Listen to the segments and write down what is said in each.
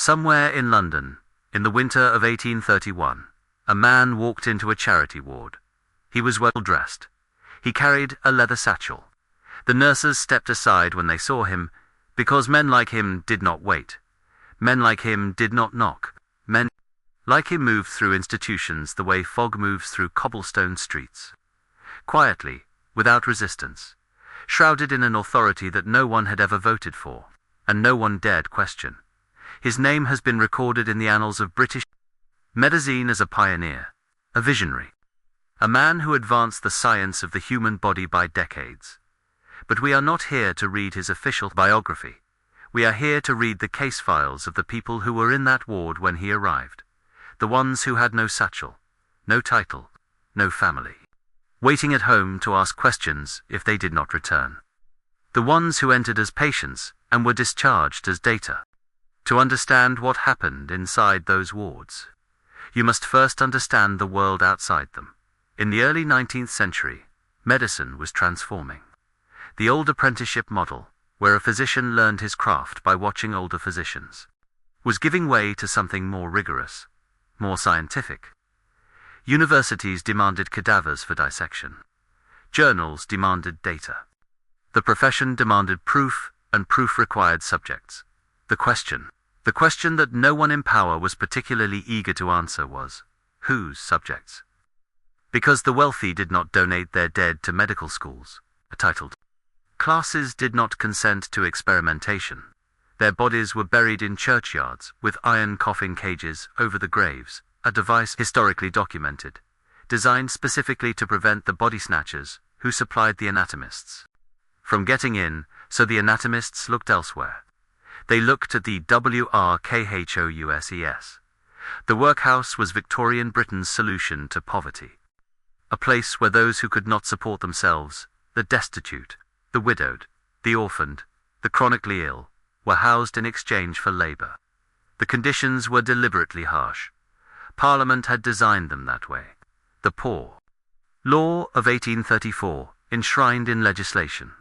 Somewhere in London, in the winter of 1831, a man walked into a charity ward. He was well dressed. He carried a leather satchel. The nurses stepped aside when they saw him, because men like him did not wait. Men like him did not knock. Men like him moved through institutions the way fog moves through cobblestone streets. Quietly, without resistance, shrouded in an authority that no one had ever voted for, and no one dared question. His name has been recorded in the annals of British medicine as a pioneer, a visionary, a man who advanced the science of the human body by decades. But we are not here to read his official biography. We are here to read the case files of the people who were in that ward when he arrived, the ones who had no satchel, no title, no family, waiting at home to ask questions if they did not return. The ones who entered as patients and were discharged as data. To understand what happened inside those wards, you must first understand the world outside them. In the early 19th century, medicine was transforming. The old apprenticeship model, where a physician learned his craft by watching older physicians, was giving way to something more rigorous, more scientific. Universities demanded cadavers for dissection. Journals demanded data. The profession demanded proof, and proof required subjects. The question that no one in power was particularly eager to answer was, whose subjects? Because the wealthy did not donate their dead to medical schools, titled classes did not consent to experimentation. Their bodies were buried in churchyards with iron coffin cages over the graves, a device historically documented, designed specifically to prevent the body snatchers, who supplied the anatomists, from getting in, so the anatomists looked elsewhere. They looked at the workhouse. The workhouse was Victorian Britain's solution to poverty. A place where those who could not support themselves, the destitute, the widowed, the orphaned, the chronically ill, were housed in exchange for labour. The conditions were deliberately harsh. Parliament had designed them that way. The Poor Law of 1834 enshrined in legislation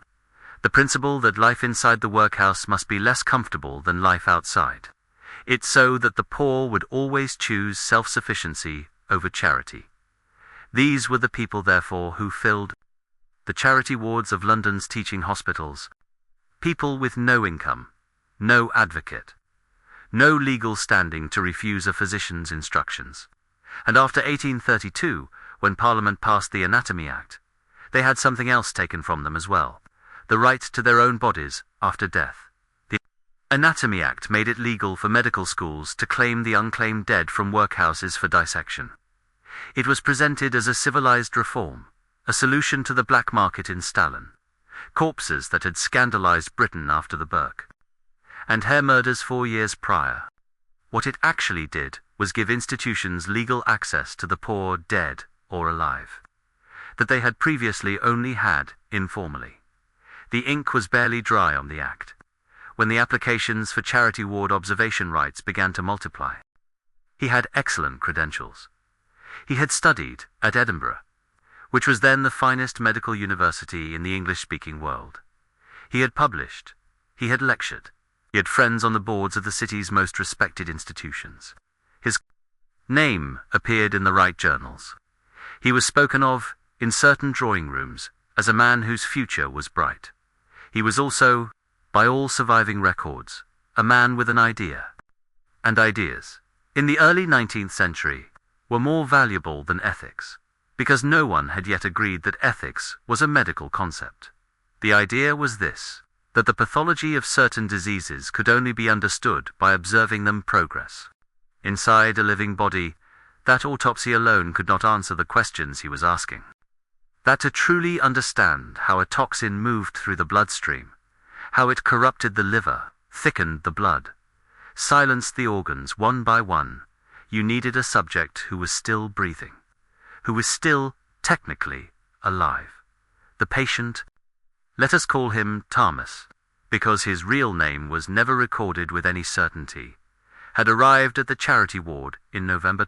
the principle that life inside the workhouse must be less comfortable than life outside. It's so that the poor would always choose self-sufficiency over charity. These were the people, therefore, who filled the charity wards of London's teaching hospitals. People with no income, no advocate, no legal standing to refuse a physician's instructions. And after 1832, when Parliament passed the Anatomy Act, they had something else taken from them as well. The right to their own bodies after death. The Anatomy Act made it legal for medical schools to claim the unclaimed dead from workhouses for dissection. It was presented as a civilized reform, a solution to the black market in Stalin, corpses that had scandalized Britain after the Burke and Hare murders 4 years prior. What it actually did was give institutions legal access to the poor dead or alive, that they had previously only had informally. The ink was barely dry on the act, when the applications for charity ward observation rights began to multiply. He had excellent credentials. He had studied at Edinburgh, which was then the finest medical university in the English-speaking world. He had published. He had lectured. He had friends on the boards of the city's most respected institutions. His name appeared in the right journals. He was spoken of, in certain drawing rooms, as a man whose future was bright. He was also, by all surviving records, a man with an idea. And ideas, in the early 19th century, were more valuable than ethics, because no one had yet agreed that ethics was a medical concept. The idea was this, that the pathology of certain diseases could only be understood by observing them progress. Inside a living body, that autopsy alone could not answer the questions he was asking. That to truly understand how a toxin moved through the bloodstream, how it corrupted the liver, thickened the blood, silenced the organs one by one, you needed a subject who was still breathing, who was still, technically, alive. The patient, let us call him Thomas, because his real name was never recorded with any certainty, had arrived at the charity ward in November.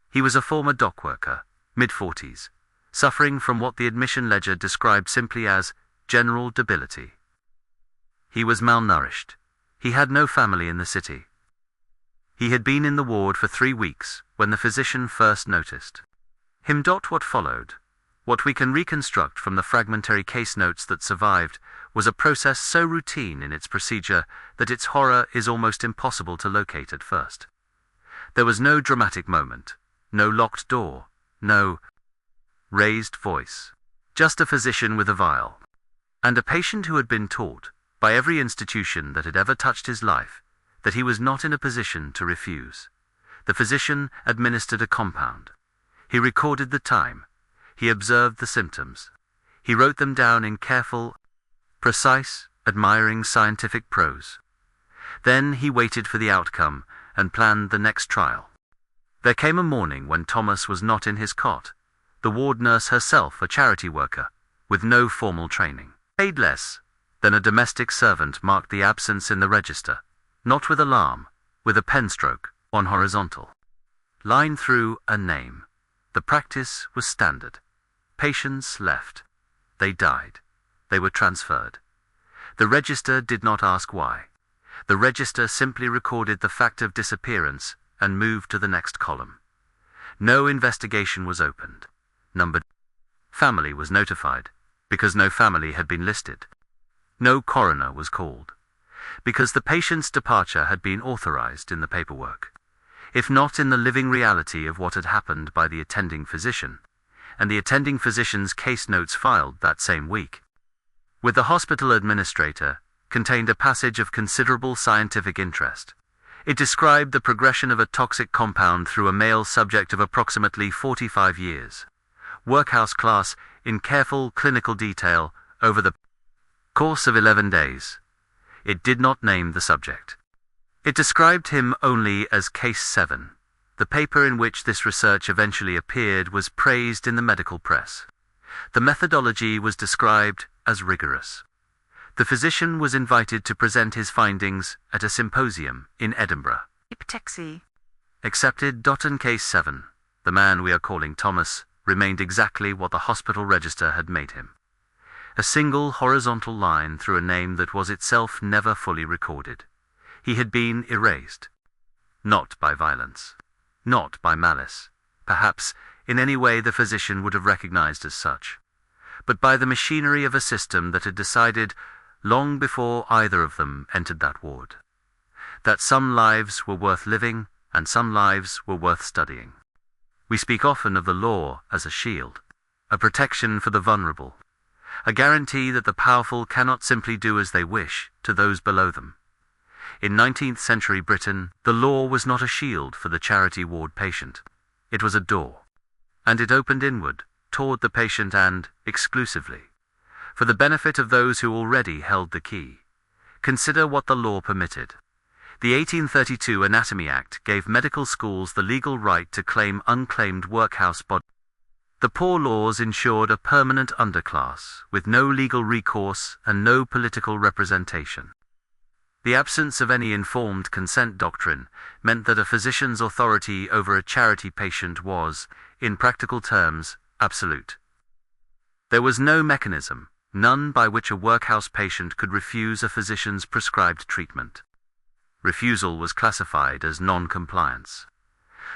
He was a former dock worker, mid-40s, suffering from what the admission ledger described simply as general debility. He was malnourished. He had no family in the city. He had been in the ward for 3 weeks when the physician first noticed him. What followed, what we can reconstruct from the fragmentary case notes that survived, was a process so routine in its procedure that its horror is almost impossible to locate at first. There was no dramatic moment, no locked door, no raised voice, just a physician with a vial, and a patient who had been taught, by every institution that had ever touched his life, that he was not in a position to refuse. The physician administered a compound. He recorded the time. He observed the symptoms. He wrote them down in careful, precise, admiring scientific prose. Then he waited for the outcome and planned the next trial. There came a morning when Thomas was not in his cot. The ward nurse herself, a charity worker, with no formal training, paid less than a domestic servant, marked the absence in the register, not with alarm, with a pen stroke, on horizontal line through a name. The practice was standard. Patients left. They died. They were transferred. The register did not ask why. The register simply recorded the fact of disappearance and moved to the next column. No investigation was opened. Family was notified, because no family had been listed. No coroner was called, because the patient's departure had been authorized in the paperwork, if not in the living reality of what had happened by the attending physician, and the attending physician's case notes filed that same week with the hospital administrator contained a passage of considerable scientific interest. It described the progression of a toxic compound through a male subject of approximately 45 years, workhouse class, in careful clinical detail over the course of 11 days. It did not name the subject. It described him only as Case 7. The paper in which this research eventually appeared was praised in the medical press. The methodology was described as rigorous. The physician was invited to present his findings at a symposium in Edinburgh. Accepted. In Case 7, the man we are calling Thomas remained exactly what the hospital register had made him. A single horizontal line through a name that was itself never fully recorded. He had been erased. Not by violence. Not by malice, perhaps in any way the physician would have recognized as such, but by the machinery of a system that had decided, long before either of them entered that ward, that some lives were worth living and some lives were worth studying. We speak often of the law as a shield, a protection for the vulnerable, a guarantee that the powerful cannot simply do as they wish to those below them. In 19th century Britain, the law was not a shield for the charity ward patient. It was a door, and it opened inward, toward the patient and, exclusively, for the benefit of those who already held the key. Consider what the law permitted. The 1832 Anatomy Act gave medical schools the legal right to claim unclaimed workhouse bodies. The poor laws ensured a permanent underclass, with no legal recourse and no political representation. The absence of any informed consent doctrine meant that a physician's authority over a charity patient was, in practical terms, absolute. There was no mechanism, none by which a workhouse patient could refuse a physician's prescribed treatment. Refusal was classified as non-compliance.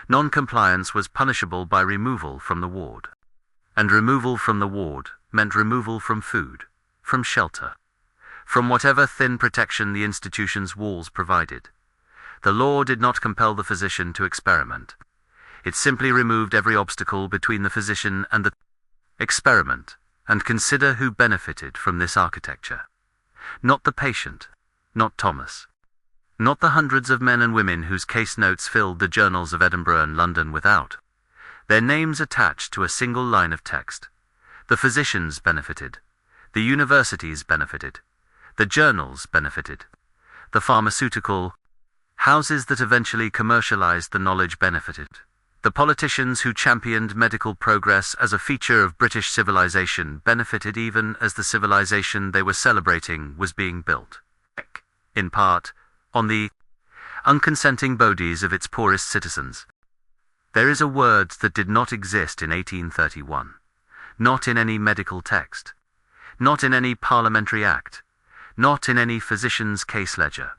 Non-compliance was punishable by removal from the ward. And removal from the ward meant removal from food, from shelter, from whatever thin protection the institution's walls provided. The law did not compel the physician to experiment. It simply removed every obstacle between the physician and the experiment, and consider who benefited from this architecture. Not the patient, not Thomas. Not the hundreds of men and women whose case notes filled the journals of Edinburgh and London without their names attached to a single line of text. The physicians benefited. The universities benefited. The journals benefited. The pharmaceutical houses that eventually commercialized the knowledge benefited. The politicians who championed medical progress as a feature of British civilization benefited even as the civilization they were celebrating was being built, in part, on the unconsenting bodies of its poorest citizens. There is a word that did not exist in 1831, not in any medical text, not in any parliamentary act, not in any physician's case ledger.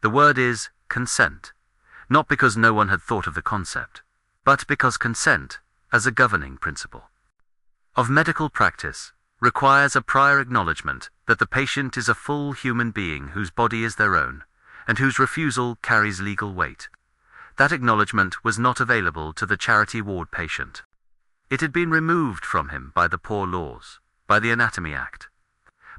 The word is consent. not because no one had thought of the concept, but because consent, as a governing principle of medical practice, requires a prior acknowledgement that the patient is a full human being whose body is their own, and whose refusal carries legal weight. That acknowledgement was not available to the charity ward patient. It had been removed from him by the Poor Laws, by the Anatomy Act,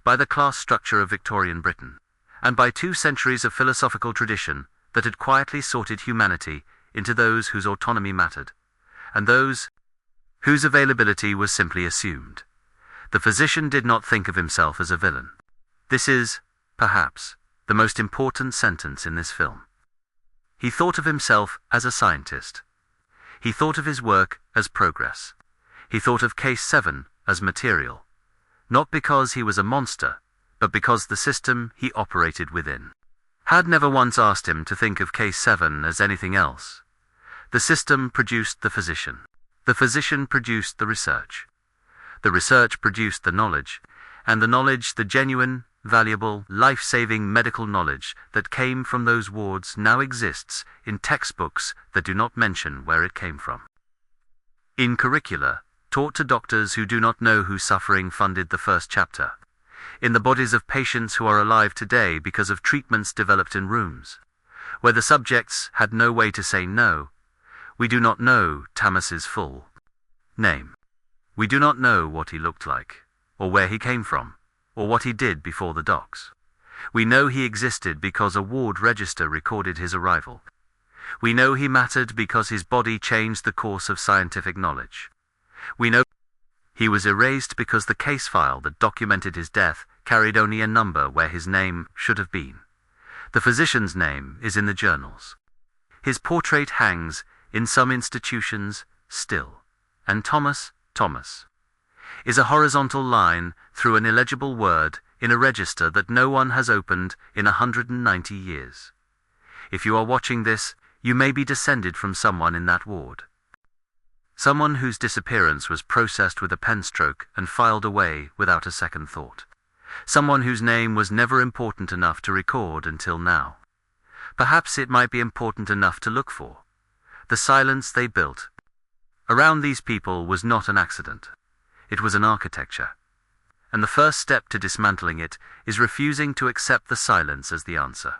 by the class structure of Victorian Britain, and by 2 centuries of philosophical tradition that had quietly sorted humanity into those whose autonomy mattered, and those whose availability was simply assumed. The physician did not think of himself as a villain. This is, perhaps, the most important sentence in this film. He thought of himself as a scientist. He thought of his work as progress. He thought of Case 7 as material, not because he was a monster, but because the system he operated within had never once asked him to think of Case 7 as anything else. The system produced the physician. The physician produced the research. The research produced the knowledge, and the knowledge the genuine, valuable, life-saving medical knowledge that came from those wards now exists in textbooks that do not mention where it came from. In curricula, taught to doctors who do not know whose suffering funded the first chapter. In the bodies of patients who are alive today because of treatments developed in rooms, where the subjects had no way to say no. We do not know Thomas's full name. We do not know what he looked like, or where he came from, or what he did before the docks. We know he existed because a ward register recorded his arrival. We know he mattered because his body changed the course of scientific knowledge. We know he was erased because the case file that documented his death carried only a number where his name should have been. The physician's name is in the journals. His portrait hangs in some institutions still, and Thomas is a horizontal line through an illegible word in a register that no one has opened in 190 years. If you are watching this, you may be descended from someone in that ward. Someone whose disappearance was processed with a pen stroke and filed away without a second thought. Someone whose name was never important enough to record until now. Perhaps it might be important enough to look for. The silence they built around these people was not an accident. It was an architecture. And the first step to dismantling it is refusing to accept the silence as the answer.